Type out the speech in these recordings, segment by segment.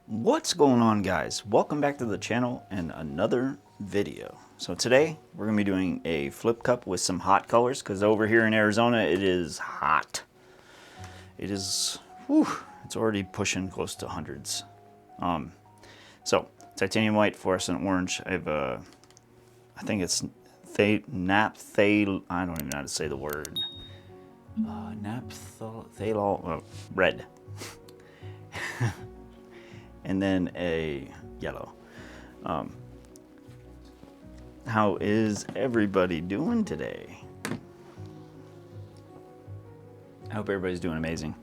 What's going on, guys? Welcome back to the channel and another video. So today we're gonna be doing a flip cup with some hot colors because over here in Arizona it is hot. It is, whew, it's already pushing close to hundreds. So titanium white, fluorescent orange. I have I think it's I don't even know how to say the word. Naphthalol, red. And then a yellow. How is everybody doing today? I hope everybody's doing amazing.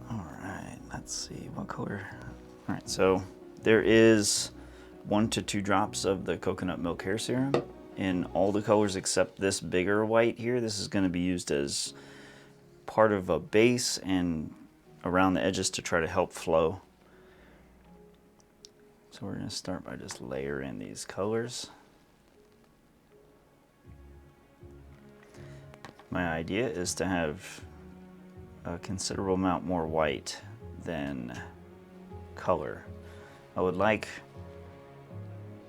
All right, let's see what color. All right, so there is 1 to 2 drops of the coconut milk hair serum in all the colors except this bigger white here. This is going to be used as part of a base and around the edges to try to help flow. So we're going to start by just layering these colors. My idea is to have a considerable amount more white than color. I would like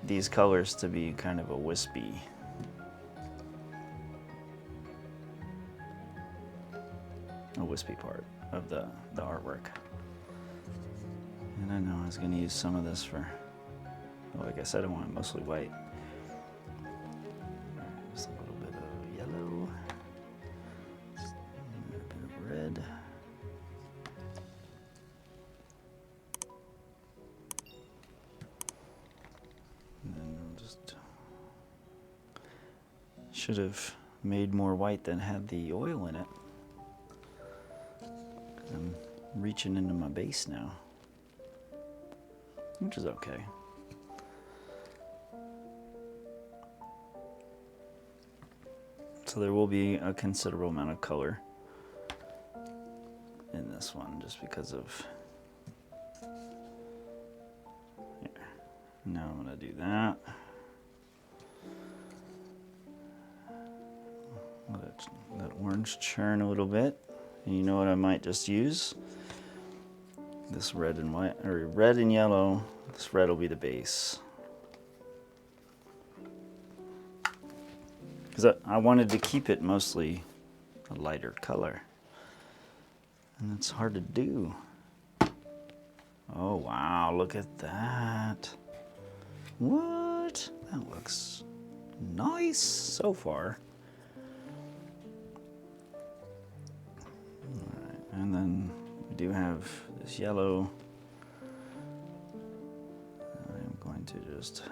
these colors to be kind of a wispy. Part of the artwork. And I know I was going to use some of this for, like I said, I want it mostly white. Just a little bit of yellow, just a little bit of red. And then we'll just, should have made more white than had the oil in it. I'm reaching into my base now, which is okay. So there will be a considerable amount of color in this one just because of, here. Now I'm going to do that. Let that orange churn a little bit. And you know what I might just use? This red and white, or red and yellow. This red will be the base. Because I wanted to keep it mostly a lighter color. And it's hard to do. Oh wow, look at that. What? That looks nice so far. And then we do have this yellow. I'm going to just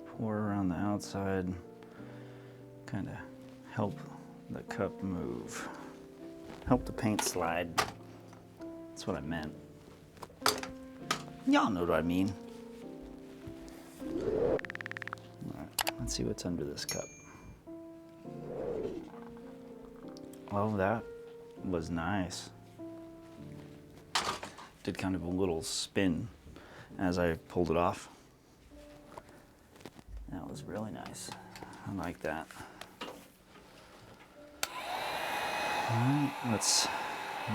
pour around the outside, kind of help the cup move, help the paint slide. That's what I meant. Y'all know what I mean. All right, let's see what's under this cup. Oh, that was nice. Did kind of a little spin as I pulled it off. That was really nice. I like that. All right, let's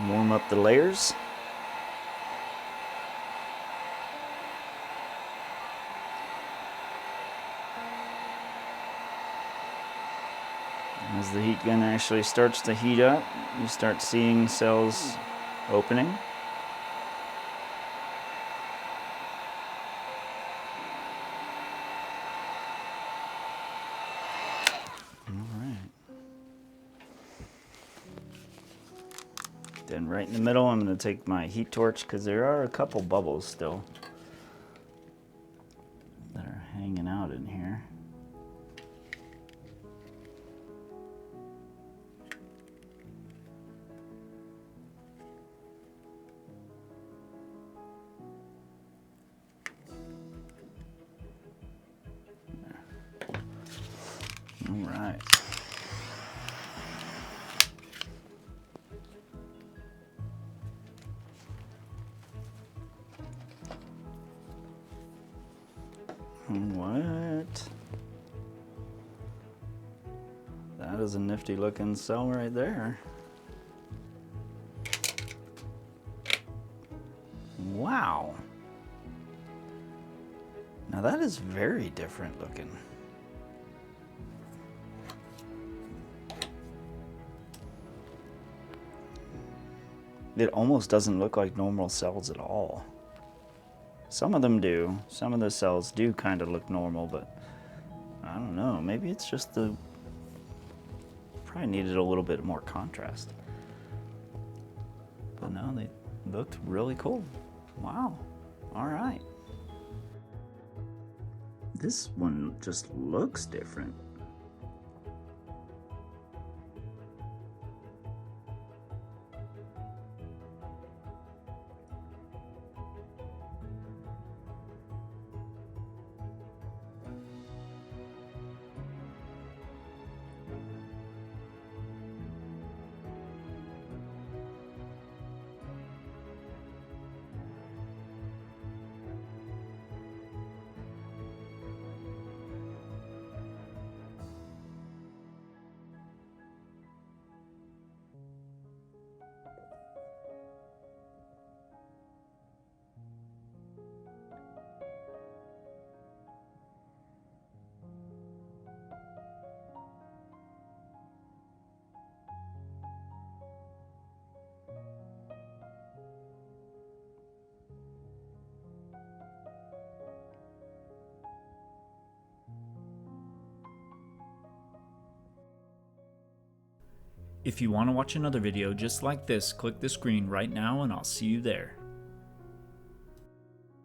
warm up the layers. As the heat gun actually starts to heat up, you start seeing cells opening. Then right in the middle, I'm going to take my heat torch because there are a couple bubbles still that are hanging out in here. There. All right. What? That is a nifty looking cell right there. Wow. Now that is very different looking. It almost doesn't look like normal cells at all. Some of them do. Some of the cells do kind of look normal, but I don't know. Maybe it's just the... Probably needed a little bit more contrast. But no, they looked really cool. Wow. All right. This one just looks different. If you want to watch another video just like this, click the screen right now and I'll see you there.